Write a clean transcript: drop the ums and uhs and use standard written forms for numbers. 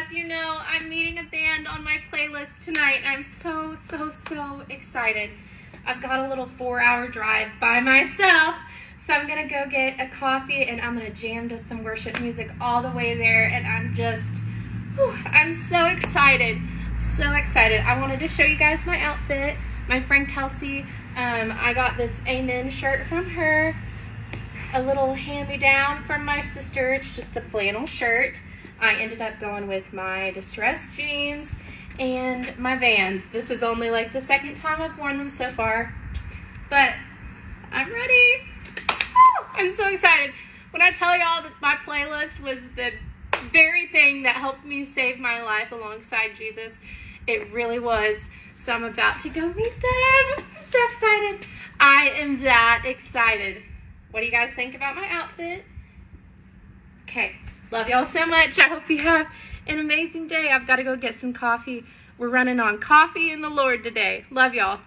as you know, I'm meeting a band on my playlist tonight. I'm so excited. I've got a little 4-hour drive by myself, so I'm gonna go get a coffee and I'm gonna jam to some worship music all the way there, and I'm so excited, so excited. I wanted to show you guys my outfit. My friend Kelsey, I got this Amen shirt from her, a little hand-me-down from my sister. It's just a flannel shirt. I ended up going with my distressed jeans and my Vans. This is only like the second time I've worn them so far, but I'm ready. I'm so excited. When I tell y'all that my playlist was the very thing that helped me save my life alongside Jesus, it really was. So I'm about to go meet them. I'm so excited. I am that excited. What do you guys think about my outfit? Okay, love y'all so much. I hope you have an amazing day. I've got to go get some coffee. We're running on coffee and the Lord today. Love y'all.